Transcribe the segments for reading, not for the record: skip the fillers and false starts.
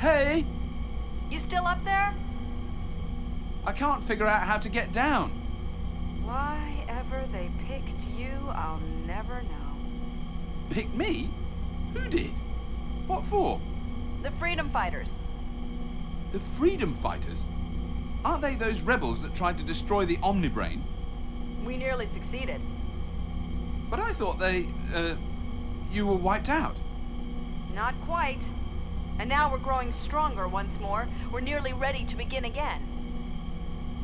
Hey! You still up there? I can't figure out how to get down. Why ever they picked you, I'll never know. Pick me? Who did? What for? The Freedom Fighters. The Freedom Fighters? Aren't they those rebels that tried to destroy the Omnibrain? We nearly succeeded. But I thought you were wiped out. Not quite. And now we're growing stronger once more. We're nearly ready to begin again.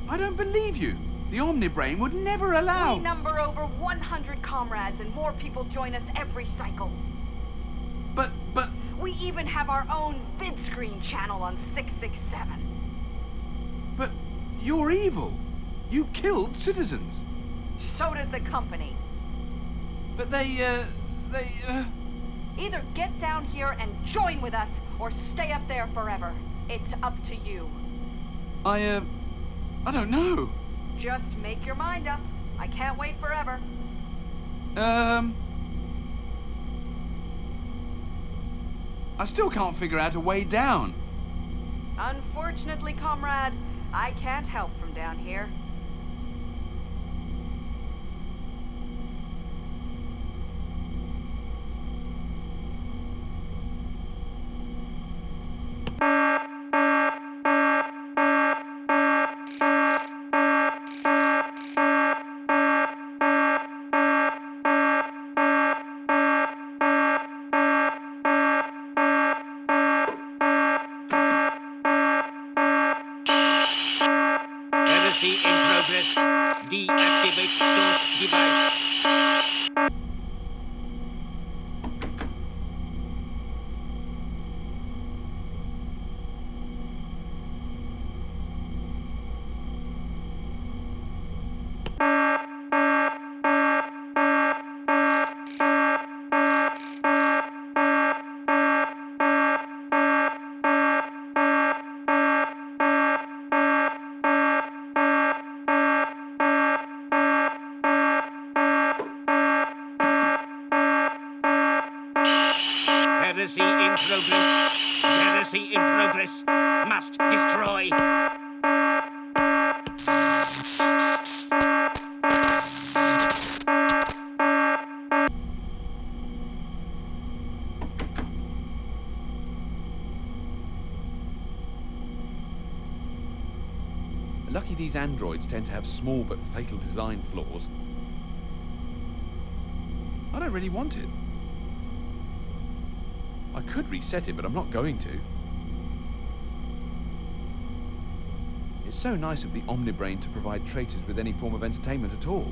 I don't believe you. The Omnibrain would never allow... We number over 100 comrades and more people join us every cycle. But... We even have our own vid-screen channel on 667. But you're evil. You killed citizens. So does the company. But they... Either get down here and join with us, or stay up there forever. It's up to you. I don't know. Just make your mind up. I can't wait forever. I still can't figure out a way down. Unfortunately, comrade, I can't help from down here. In progress. Deactivate source device. Heresy in progress. Heresy in progress. Must destroy. Lucky these androids tend to have small but fatal design flaws. I don't really want it. I could reset it, but I'm not going to. It's so nice of the Omnibrain to provide traitors with any form of entertainment at all.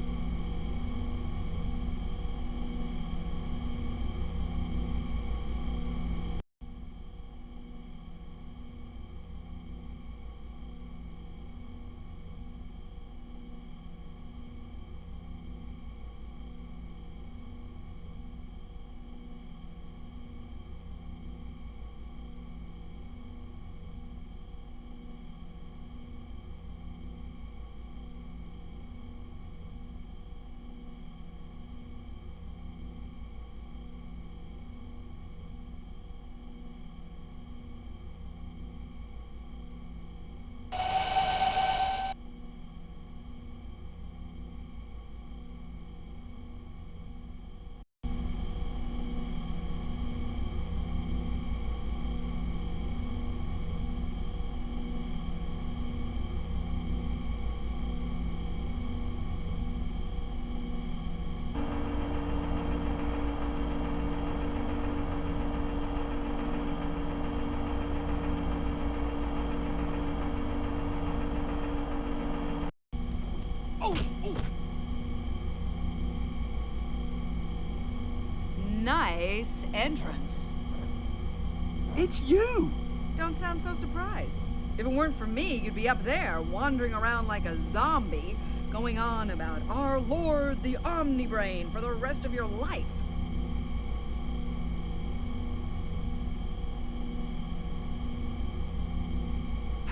Nice entrance. It's you! Don't sound so surprised. If it weren't for me, you'd be up there, wandering around like a zombie, going on about our Lord, the Omnibrain, for the rest of your life.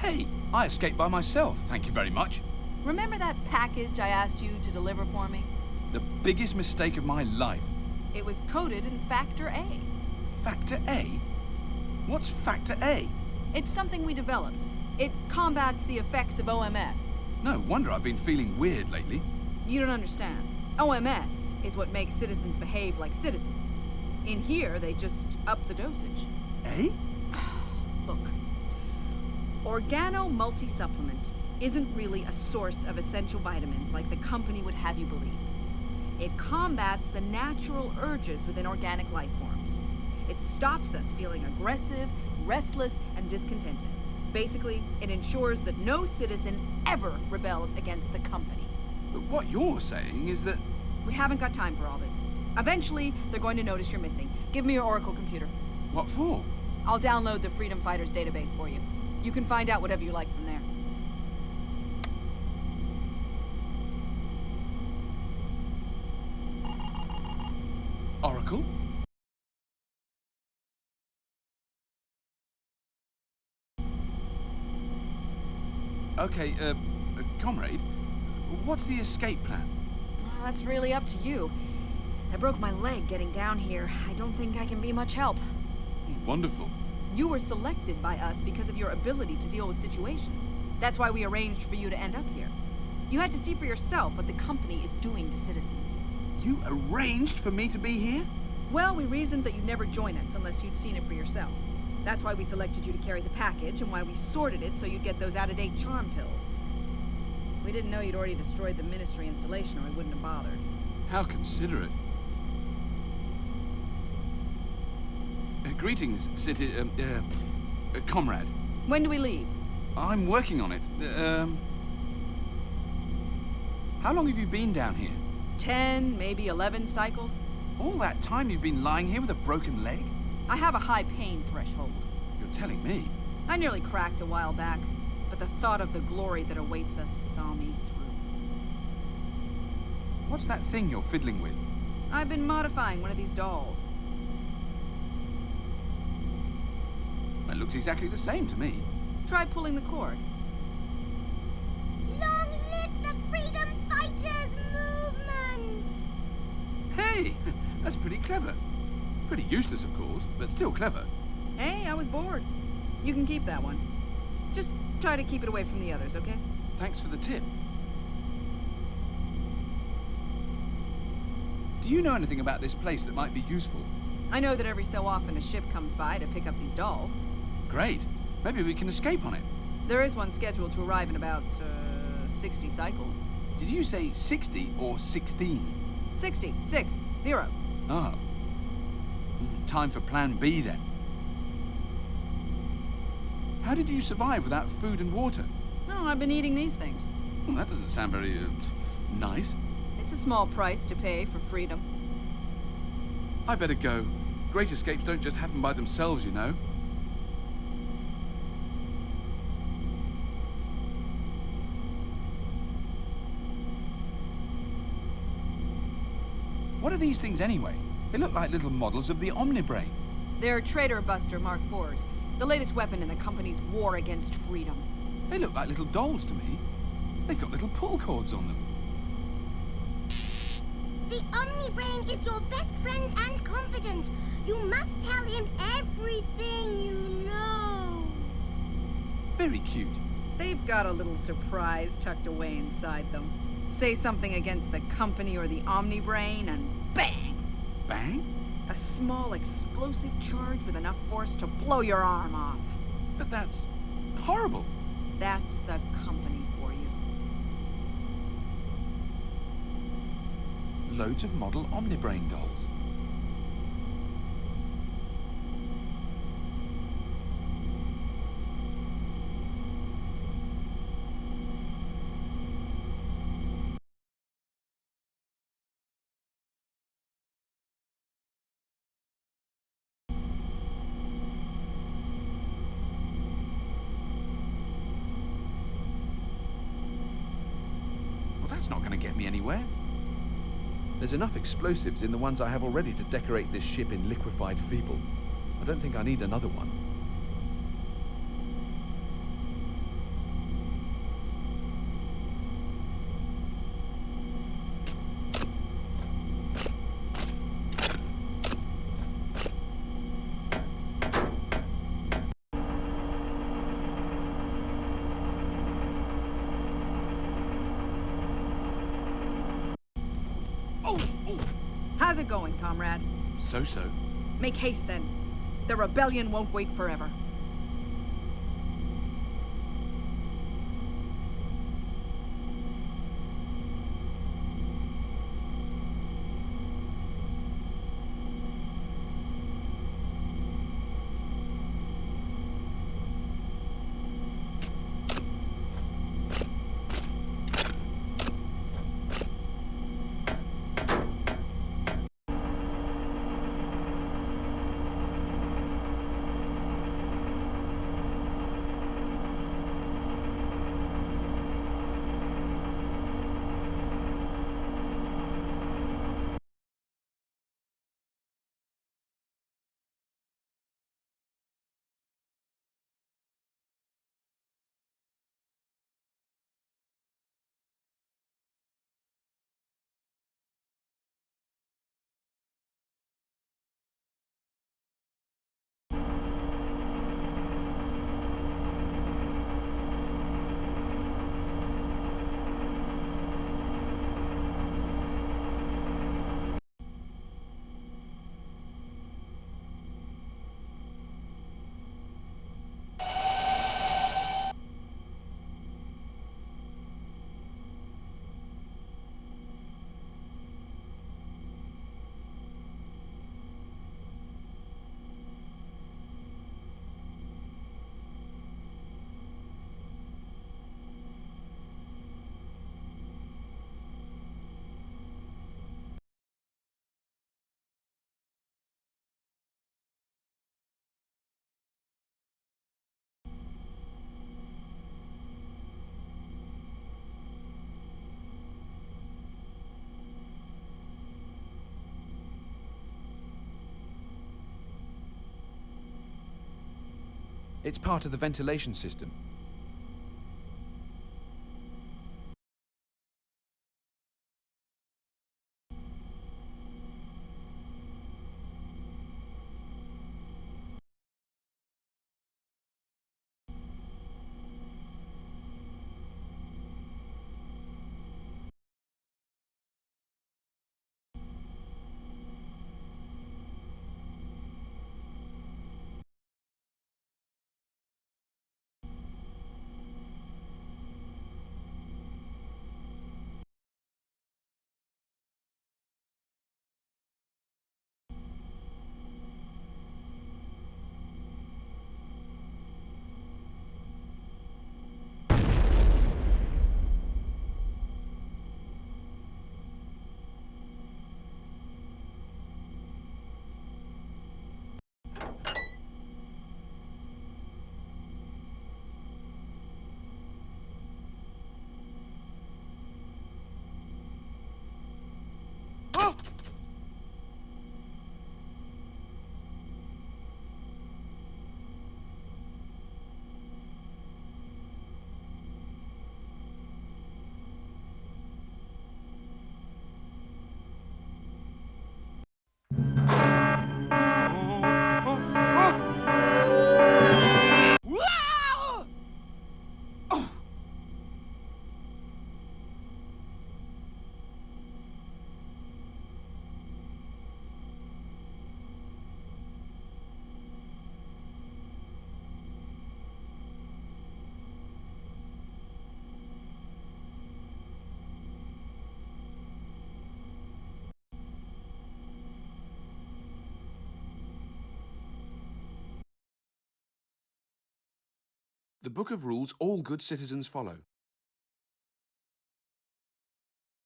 Hey, I escaped by myself, thank you very much. Remember that package I asked you to deliver for me? The biggest mistake of my life. It was coded in Factor A. Factor A? What's Factor A? It's something we developed. It combats the effects of OMS. No wonder I've been feeling weird lately. You don't understand. OMS is what makes citizens behave like citizens. In here, they just up the dosage. Eh? Look, Organo Multi-Supplement isn't really a source of essential vitamins like the company would have you believe. It combats the natural urges within organic life forms. It stops us feeling aggressive, restless, and discontented. Basically, it ensures that no citizen ever rebels against the company. But what you're saying is that... We haven't got time for all this. Eventually, they're going to notice you're missing. Give me your Oracle computer. What for? I'll download the Freedom Fighters database for you. You can find out whatever you like from there. Oracle? Okay, comrade, what's the escape plan? Well, that's really up to you. I broke my leg getting down here. I don't think I can be much help. Wonderful. You were selected by us because of your ability to deal with situations. That's why we arranged for you to end up here. You had to see for yourself what the company is doing to citizens. You arranged for me to be here? Well, we reasoned that you'd never join us unless you'd seen it for yourself. That's why we selected you to carry the package and why we sorted it so you'd get those out-of-date charm pills. We didn't know you'd already destroyed the ministry installation or we wouldn't have bothered. How considerate. Greetings, comrade. When do we leave? I'm working on it. How long have you been down here? 10, maybe 11 cycles. All that time you've been lying here with a broken leg? I have a high pain threshold. You're telling me? I nearly cracked a while back, but the thought of the glory that awaits us saw me through. What's that thing you're fiddling with? I've been modifying one of these dolls. It looks exactly the same to me. Try pulling the cord. Long live the Freedom Fighters movement! Hey, that's pretty clever. Pretty useless, of course, but still clever. Hey, I was bored. You can keep that one. Just try to keep it away from the others, okay? Thanks for the tip. Do you know anything about this place that might be useful? I know that every so often a ship comes by to pick up these dolls. Great. Maybe we can escape on it. There is one scheduled to arrive in about, 60 cycles. Did you say 60 or 16? 60. 6. 0. Oh. Time for plan B then. How did you survive without food and water? Oh, I've been eating these things. Well, that doesn't sound very, nice. It's a small price to pay for freedom. I better go. Great escapes don't just happen by themselves, you know. What are these things anyway? They look like little models of the Omnibrain. They're Trader Buster Mark IVs, the latest weapon in the company's war against freedom. They look like little dolls to me. They've got little pull cords on them. The Omnibrain is your best friend and confidant. You must tell him everything you know. Very cute. They've got a little surprise tucked away inside them. Say something against the company or the Omnibrain and bang! Bang? A small explosive charge with enough force to blow your arm off. But that's horrible. That's the company for you. Loads of model Omnibrain dolls. That's not going to get me anywhere. There's enough explosives in the ones I have already to decorate this ship in liquefied feeble. I don't think I need another one. How's it going, comrade? So-so. Make haste, then. The rebellion won't wait forever. It's part of the ventilation system. The Book of Rules all good citizens follow.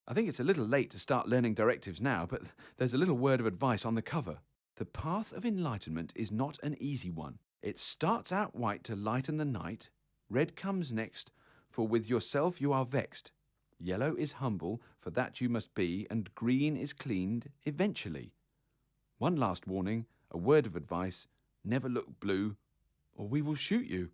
I think it's a little late to start learning directives now, but there's a little word of advice on the cover. The path of enlightenment is not an easy one. It starts out white to lighten the night, red comes next, for with yourself you are vexed. Yellow is humble, for that you must be, and green is cleaned eventually. One last warning, a word of advice, never look blue, or we will shoot you.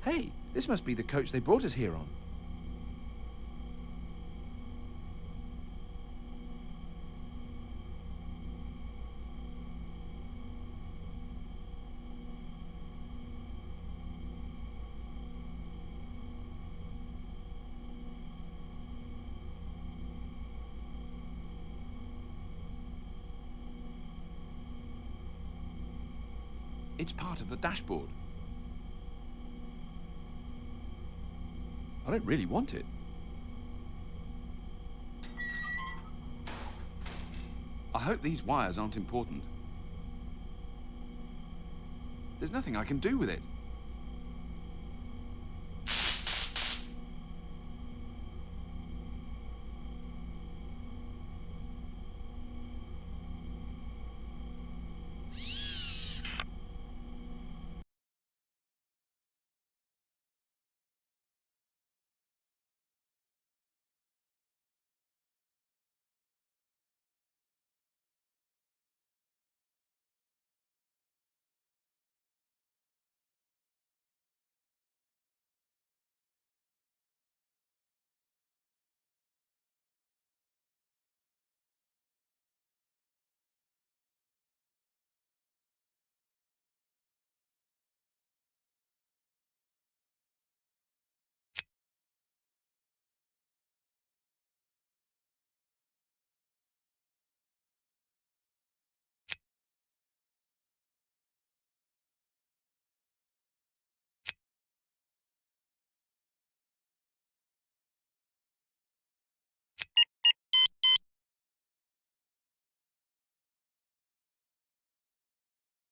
Hey, this must be the coach they brought us here on. It's part of the dashboard. I don't really want it. I hope these wires aren't important. There's nothing I can do with it.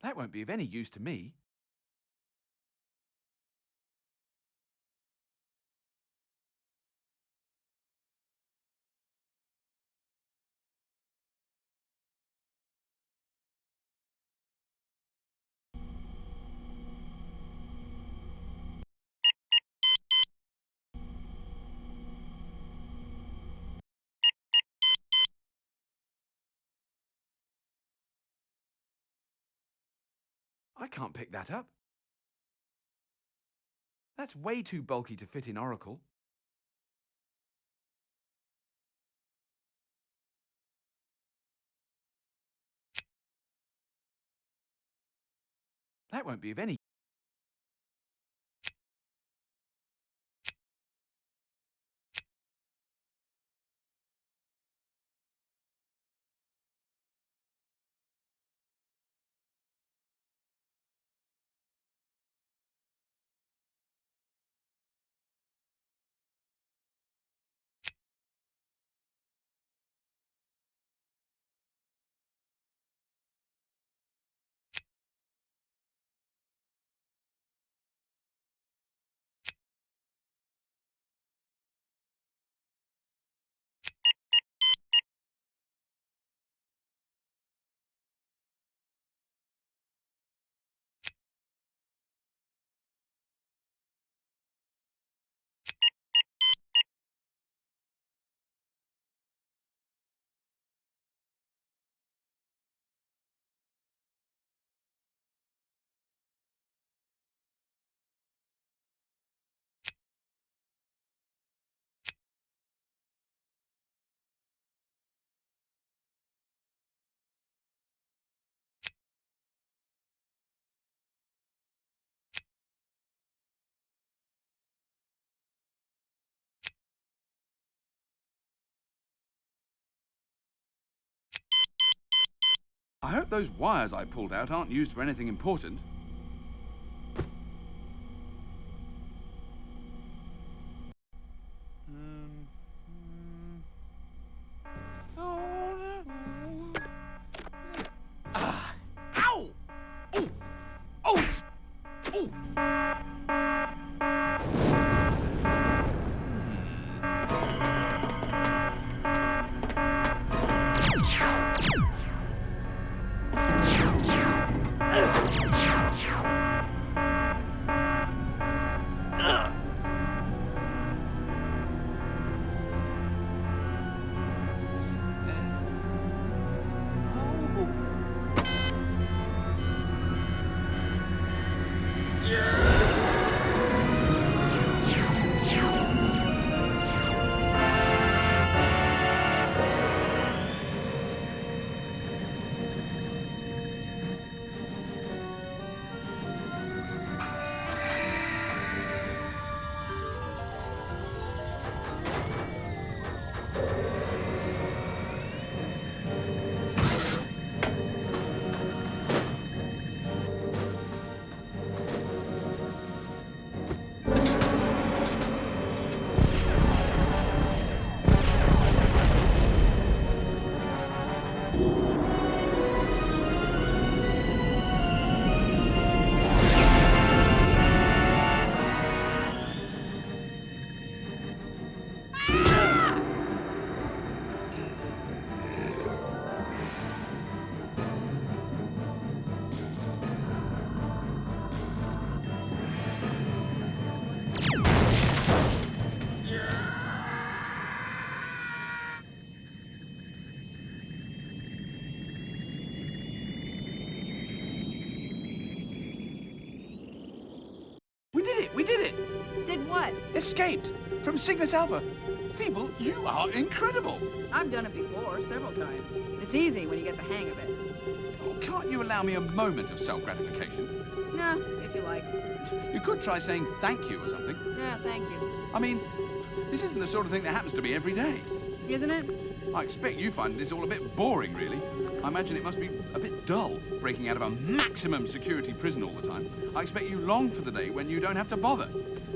That won't be of any use to me. I can't pick that up. That's way too bulky to fit in Oracle. That won't be of any... I hope those wires I pulled out aren't used for anything important. Ow! Oh! Oh! Oh! We did it! Did what? Escaped from Cygnus Alpha. Feeble, you are incredible. I've done it before, several times. It's easy when you get the hang of it. Oh, can't you allow me a moment of self-gratification? Nah, if you like. You could try saying thank you or something. Yeah, thank you. I mean, this isn't the sort of thing that happens to me every day. Isn't it? I expect you find this all a bit boring, really. I imagine it must be a bit dull, breaking out of a maximum security prison all the time. I expect you long for the day when you don't have to bother.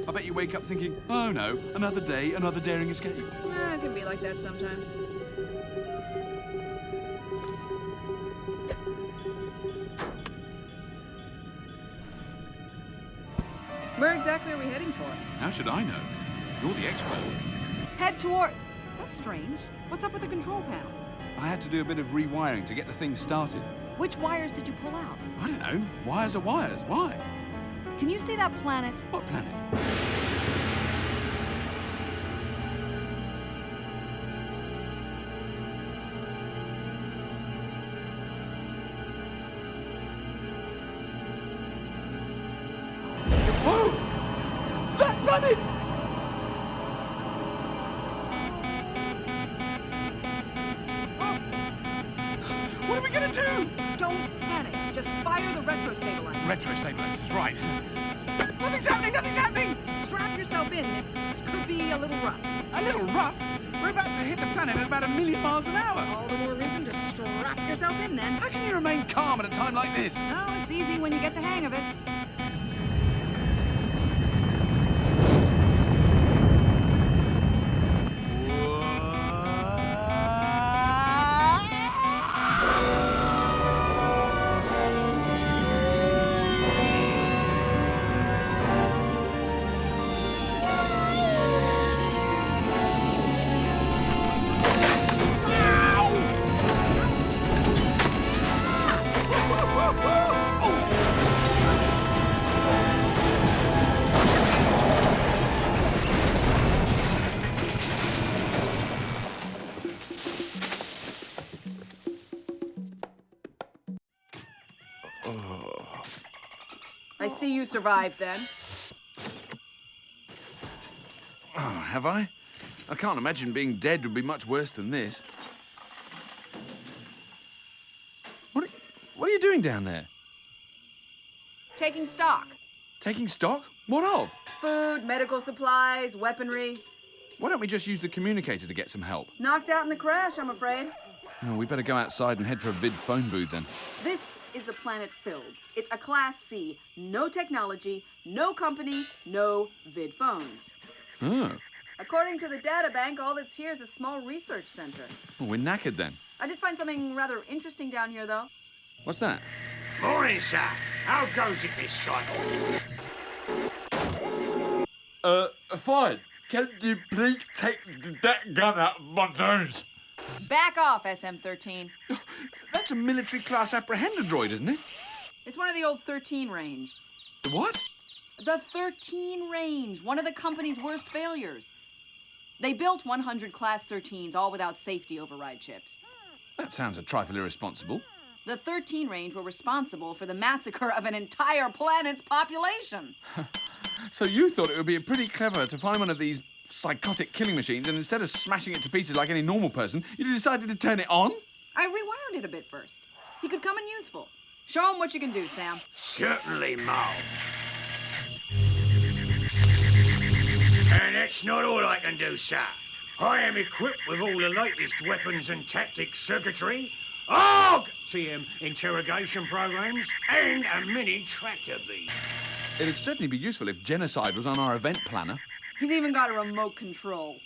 I bet you wake up thinking, oh no, another day, another daring escape. It can be like that sometimes. Where exactly are we heading for? How should I know? You're the expert. Head toward... That's strange. What's up with the control panel? I had to do a bit of rewiring to get the thing started. Which wires did you pull out? I don't know. Wires are wires. Why? Can you see that planet? What planet? Whoa! That planet! What are we going to do? Don't panic. Just fire the retro stabilizer. Retro stabilizers, right. Nothing's happening, nothing's happening! Strap yourself in. This could be a little rough. A little rough? We're about to hit the planet at about 1,000,000 miles an hour. All the more reason to strap yourself in then. How can you remain calm at a time like this? Oh, it's easy when you get the hang of it. I see you survived then. Oh, have I? I can't imagine being dead would be much worse than this. What are you doing down there? Taking stock. Taking stock? What of? Food, medical supplies, weaponry. Why don't we just use the communicator to get some help? Knocked out in the crash, I'm afraid. Oh, we better go outside and head for a vid phone booth then. This is the planet Filled. It's a Class C. No technology, no company, no vid phones. Oh. According to the data bank, all that's here is a small research center. Well, we're knackered then. I did find something rather interesting down here, though. What's that? Morning, sir. How goes it this cycle? Fine. Can you please take that gun out of my nose? Back off, SM-13. That's a military-class apprehender droid, isn't it? It's one of the old 13 range. The what? The 13 range, one of the company's worst failures. They built 100 Class 13s, all without safety override chips. That sounds a trifle irresponsible. The 13 range were responsible for the massacre of an entire planet's population. So you thought it would be pretty clever to find one of these psychotic killing machines, and instead of smashing it to pieces like any normal person, you decided to turn it on? I rewired it a bit first. He could come in useful. Show him what you can do, Sam. Certainly, Mom. And that's not all I can do, sir. I am equipped with all the latest weapons and tactics circuitry, TM interrogation programs, and a mini tractor beam. It'd certainly be useful if genocide was on our event planner. He's even got a remote control.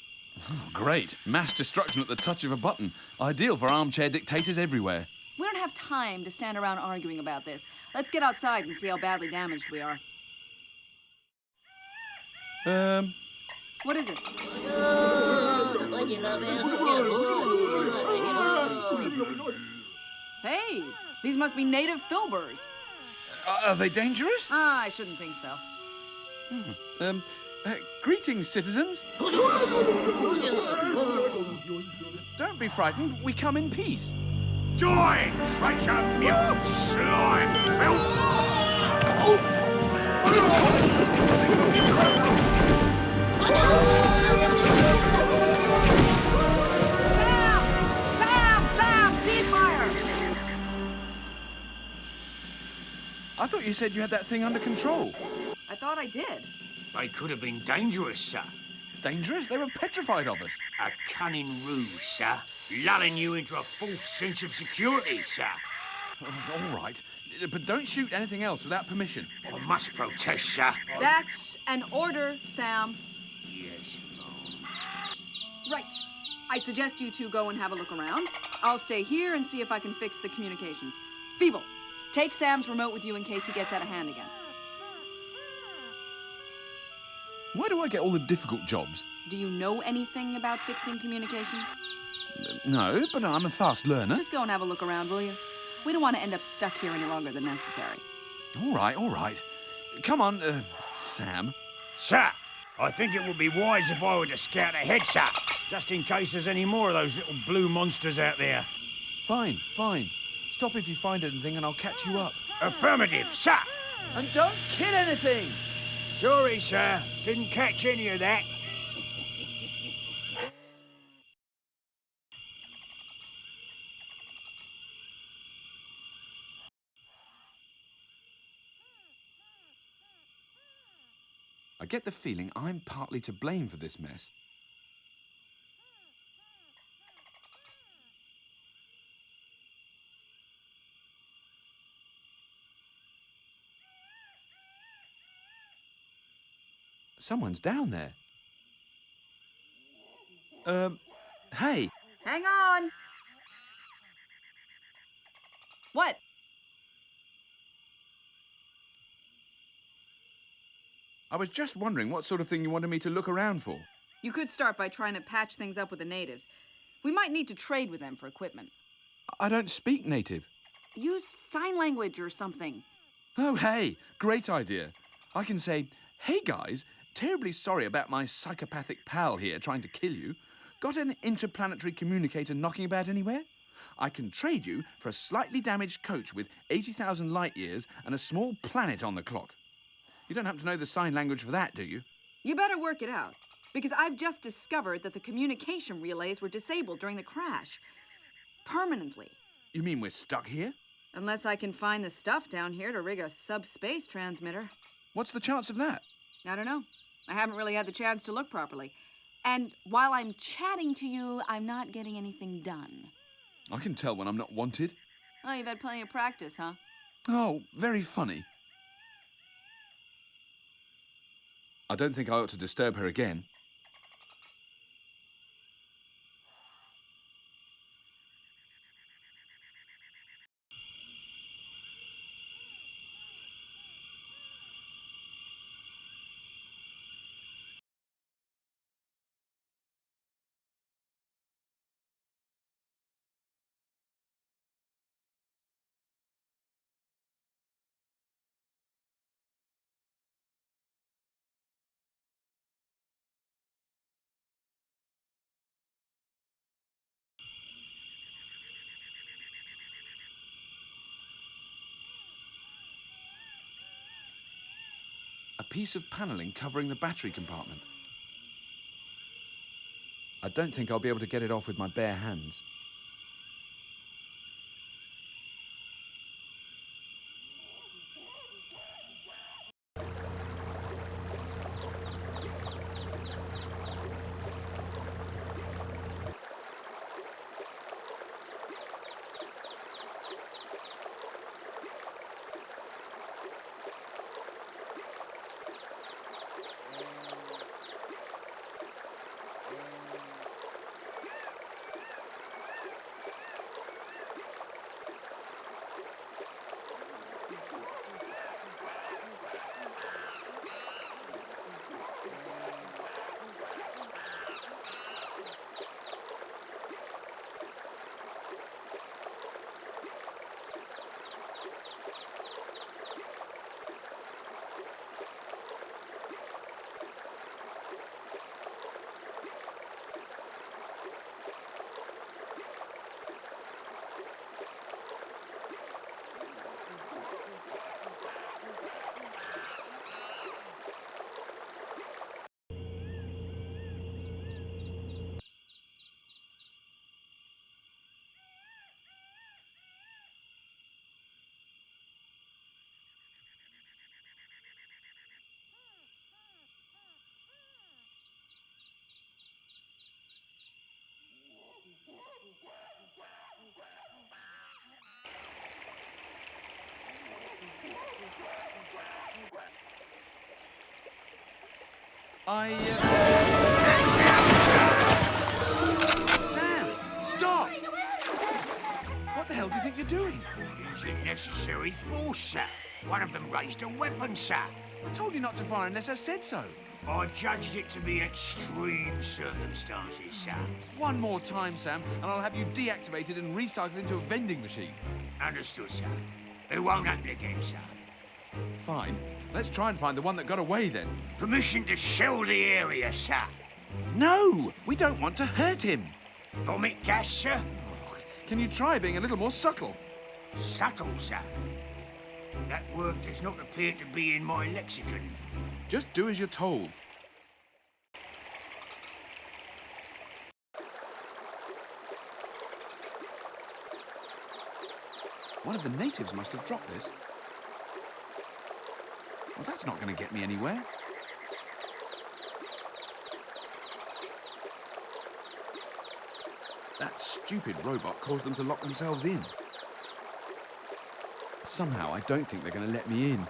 Oh, great. Mass destruction at the touch of a button. Ideal for armchair dictators everywhere. We don't have time to stand around arguing about this. Let's get outside and see how badly damaged we are. What is it? Hey, these must be native filbers. Are they dangerous? I shouldn't think so. Greetings, citizens. Don't be frightened. We come in peace. Join, traitor, mutant, slime, filth! Sam! Ceasefire! I thought you said you had that thing under control. I thought I did. They could have been dangerous, sir. Dangerous? They were petrified of us. A cunning ruse, sir. Lulling you into a false sense of security, sir. Oh, all right. But don't shoot anything else without permission. I must protest, sir. That's an order, Sam. Yes, ma'am. Right. I suggest you two go and have a look around. I'll stay here and see if I can fix the communications. Feeble, take Sam's remote with you in case he gets out of hand again. Why do I get all the difficult jobs? Do you know anything about fixing communications? No, but I'm a fast learner. Just go and have a look around, will you? We don't want to end up stuck here any longer than necessary. All right. Come on, Sam. Sir, I think it would be wise if I were to scout ahead, sir. Just in case there's any more of those little blue monsters out there. Fine. Stop if you find anything and I'll catch you up. Affirmative, sir. And don't kill anything! Sorry, sir. Didn't catch any of that. I get the feeling I'm partly to blame for this mess. Someone's down there. Hey. Hang on! What? I was just wondering what sort of thing you wanted me to look around for. You could start by trying to patch things up with the natives. We might need to trade with them for equipment. I don't speak native. Use sign language or something. Oh, hey, great idea. I can say, hey guys, terribly sorry about my psychopathic pal here trying to kill you. Got an interplanetary communicator knocking about anywhere? I can trade you for a slightly damaged coach with 80,000 light years and a small planet on the clock. You don't happen to know the sign language for that, do you? You better work it out, because I've just discovered that the communication relays were disabled during the crash. Permanently. You mean we're stuck here? Unless I can find the stuff down here to rig a subspace transmitter. What's the chance of that? I don't know. I haven't really had the chance to look properly. And while I'm chatting to you, I'm not getting anything done. I can tell when I'm not wanted. Oh, you've had plenty of practice, huh? Oh, very funny. I don't think I ought to disturb her again. A piece of panelling covering the battery compartment. I don't think I'll be able to get it off with my bare hands. Sam, stop! What the hell do you think you're doing? Using necessary force, sir. One of them raised a weapon, sir. I told you not to fire unless I said so. I judged it to be extreme circumstances, sir. One more time, Sam, and I'll have you deactivated and recycled into a vending machine. Understood, sir. It won't happen again, sir. Fine. Let's try and find the one that got away then. Permission to shell the area, sir. No! We don't want to hurt him. Vomit gas, sir? Oh, can you try being a little more subtle? Subtle, sir. That word does not appear to be in my lexicon. Just do as you're told. One of the natives must have dropped this. Well, that's not going to get me anywhere. That stupid robot caused them to lock themselves in. Somehow, I don't think they're going to let me in.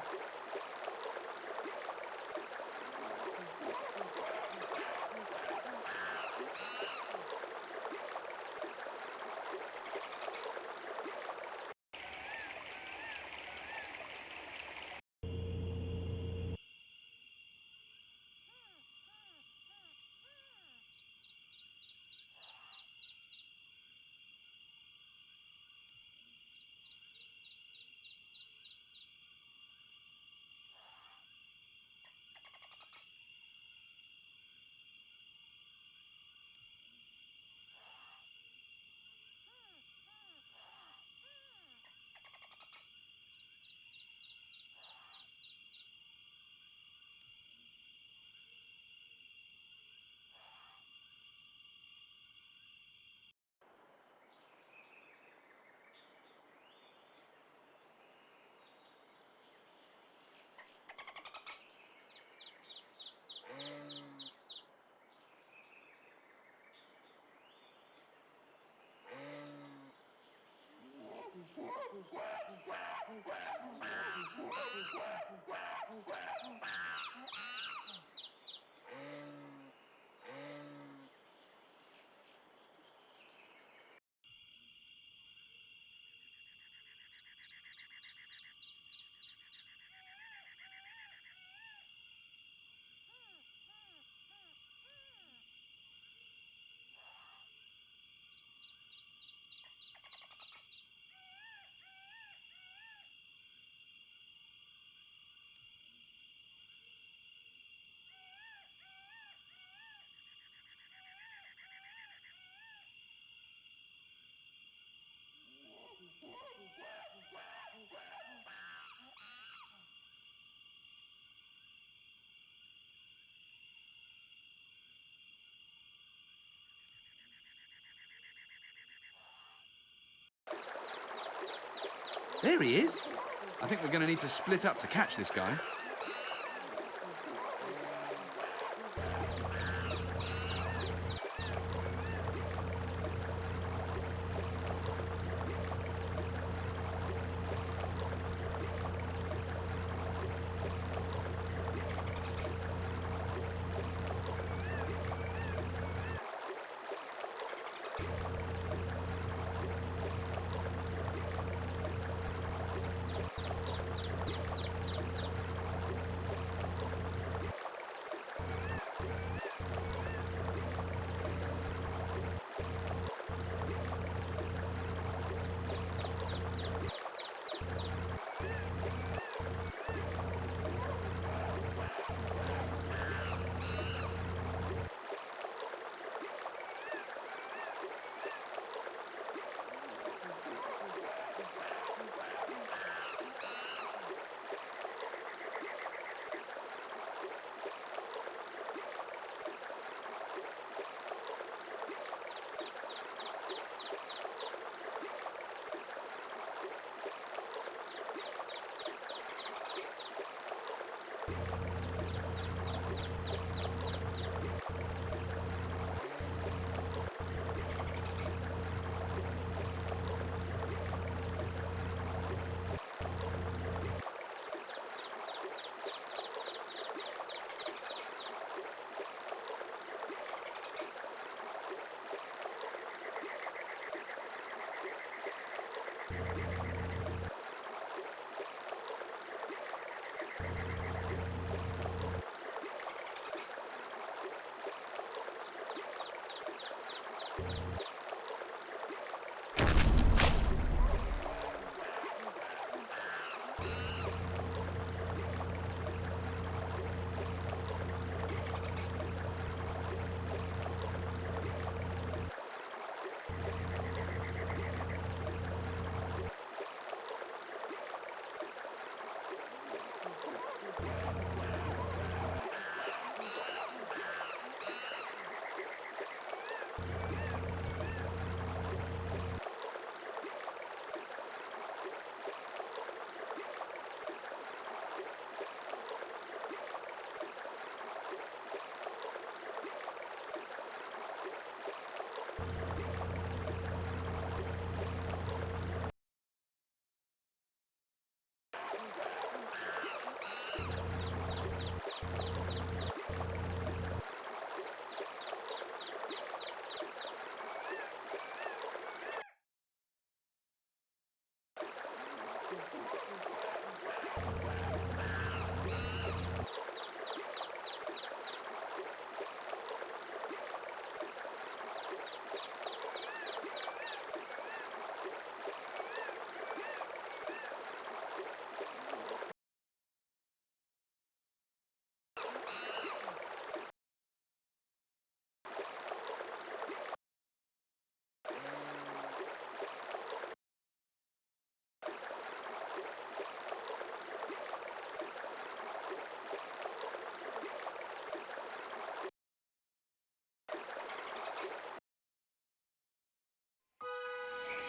There he is. I think we're going to need to split up to catch this guy.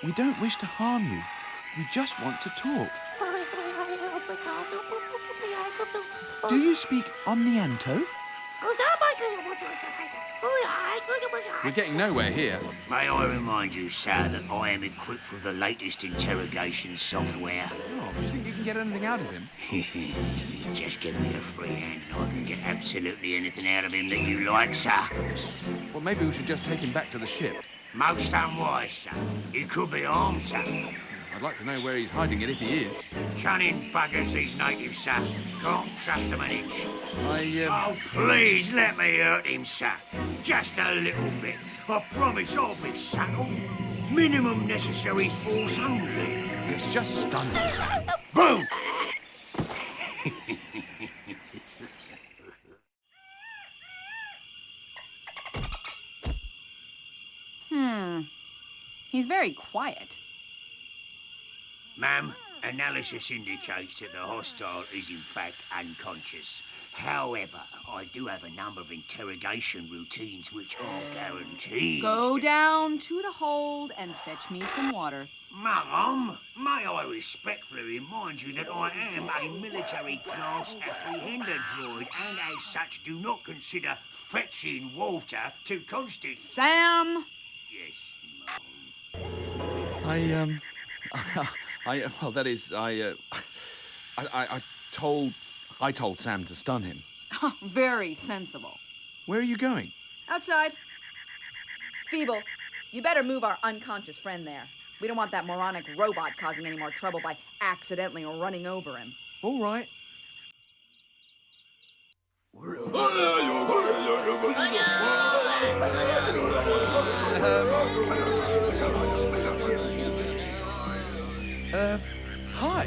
We don't wish to harm you. We just want to talk. Do you speak Omnianto? We're getting nowhere here. May I remind you, sir, that I am equipped with the latest interrogation software. Oh, do you think you can get anything out of him? Just give me a free hand and I can get absolutely anything out of him that you like, sir. Well, maybe we should just take him back to the ship. Most unwise, sir. He could be armed, sir. I'd like to know where he's hiding it if he is. Cunning buggers, these natives, sir. Can't trust them an inch. I, Oh, please let me hurt him, sir. Just a little bit. I promise I'll be subtle. Minimum necessary force only. Just stun him, sir. Boom! He's very quiet. Ma'am, analysis indicates that the hostile is in fact unconscious. However, I do have a number of interrogation routines which are guaranteed. Go down to the hold and fetch me some water. Madam, may I respectfully remind you that I am a military class apprehender droid and as such do not consider fetching water to constitute... Sam! Yes, I told Sam to stun him. Very sensible. Where are you going? Outside. Feeble, you better move our unconscious friend there. We don't want that moronic robot causing any more trouble by accidentally running over him. All right. Hi.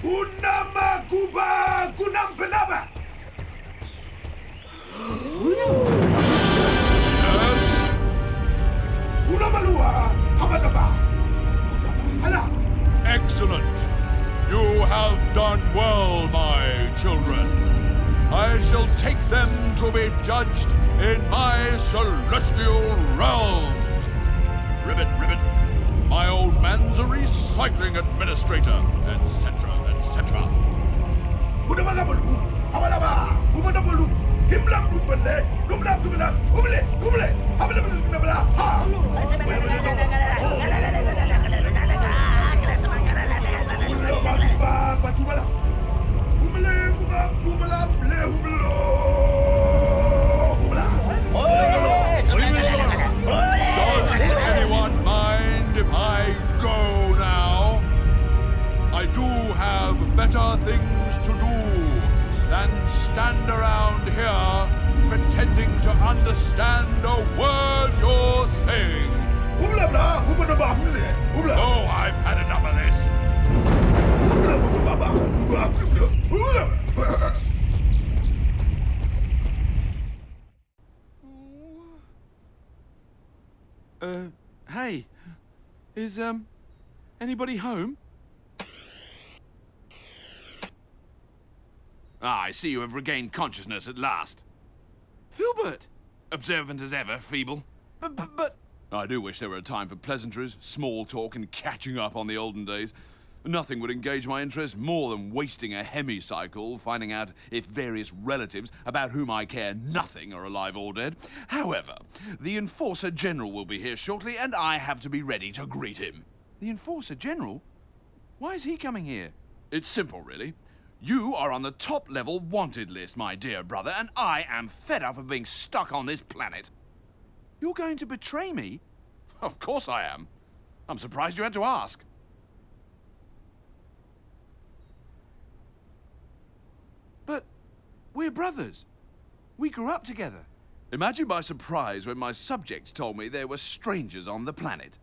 Unama kuba kunampelaba. Yes. Unamalua habadaba. Hala. Excellent. You have done well, my children. I shall take them to be judged in my celestial realm. Ribbit, ribbit. My old man's a recycling administrator, etc., etc. Unamalabalu habadaba. Ubadabulu. Himlam dumbele. Dumlam dumela. Umle. Umle. Habadabulu dumela. Ha. Batubala. Umle kuba dumela. Le umlo. Does anyone mind if I go now? I do have better things to do than stand around here pretending to understand a word you're saying. Oh, I've had enough of this. Is, anybody home? Ah, I see you have regained consciousness at last. Filbert! Observant as ever, Feeble. But... I do wish there were a time for pleasantries, small talk, and catching up on the olden days. Nothing would engage my interest more than wasting a hemicycle finding out if various relatives about whom I care nothing are alive or dead. However, the Enforcer General will be here shortly, and I have to be ready to greet him. The Enforcer General? Why is he coming here? It's simple, really. You are on the top-level wanted list, my dear brother, and I am fed up of being stuck on this planet. You're going to betray me? Of course I am. I'm surprised you had to ask. But we're brothers. We grew up together. Imagine my surprise when my subjects told me there were strangers on the planet.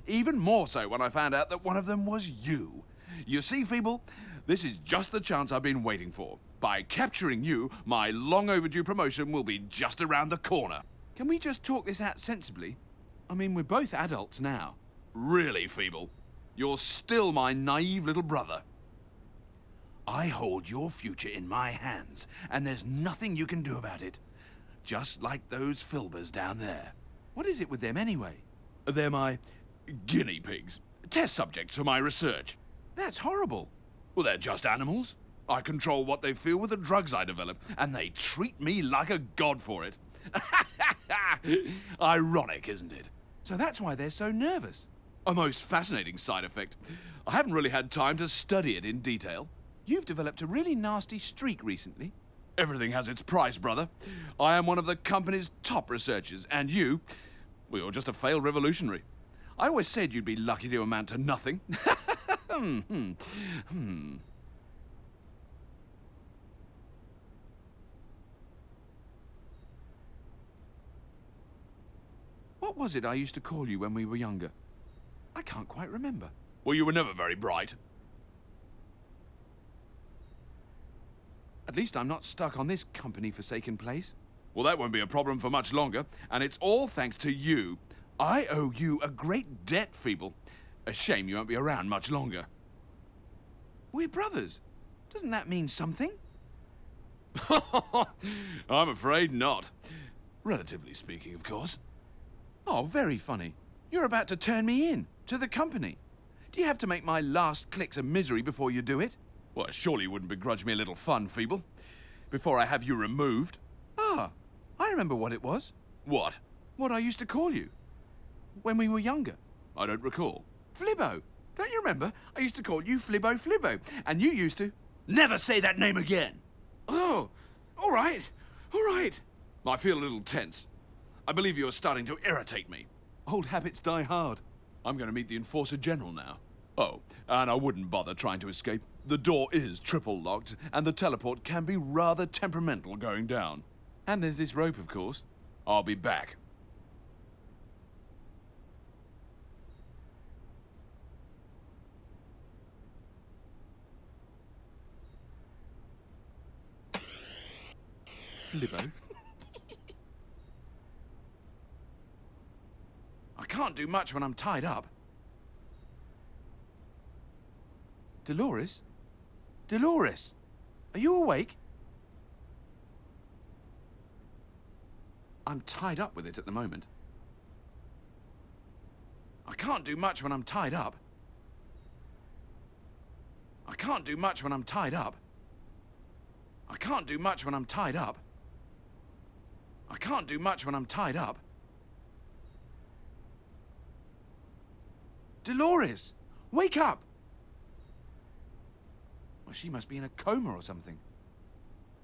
Even more so when I found out that one of them was you. You see, Feeble, this is just the chance I've been waiting for. By capturing you, my long overdue promotion will be just around the corner. Can we just talk this out sensibly? I mean, we're both adults now. Really, Feeble? You're still my naive little brother. I hold your future in my hands, and there's nothing you can do about it. Just like those Filbers down there. What is it with them anyway? They're my guinea pigs, test subjects for my research. That's horrible. Well, they're just animals. I control what they feel with the drugs I develop, and they treat me like a god for it. Ironic, isn't it? So that's why they're so nervous. A most fascinating side effect. I haven't really had time to study it in detail. You've developed a really nasty streak recently. Everything has its price, brother. I am one of the company's top researchers, and you, well, you're just a failed revolutionary. I always said you'd be lucky to amount to nothing. What was it I used to call you when we were younger? I can't quite remember. Well, you were never very bright. At least I'm not stuck on this company-forsaken place. Well, that won't be a problem for much longer, and it's all thanks to you. I owe you a great debt, Feeble. A shame you won't be around much longer. We're brothers. Doesn't that mean something? I'm afraid not. Relatively speaking, of course. Oh, very funny. You're about to turn me in to the company. Do you have to make my last clicks of misery before you do it? Well, surely you wouldn't begrudge me a little fun, Feeble, before I have you removed. Ah, I remember what it was. What? What I used to call you. When we were younger. I don't recall. Flibbo. Don't you remember? I used to call you Flibbo, and you used to... Never say that name again! Oh, all right. I feel a little tense. I believe you are starting to irritate me. Old habits die hard. I'm going to meet the Enforcer General now. Oh, and I wouldn't bother trying to escape. The door is triple locked, and the teleport can be rather temperamental going down. And there's this rope, of course. I'll be back. Flibbo. I can't do much when I'm tied up. Dolores? Dolores! Are you awake? I'm tied up with it at the moment. I can't do much when I'm tied up. I can't do much when I'm tied up. I can't do much when I'm tied up. I can't do much when I'm tied up. Dolores! Wake up! Well, she must be in a coma or something.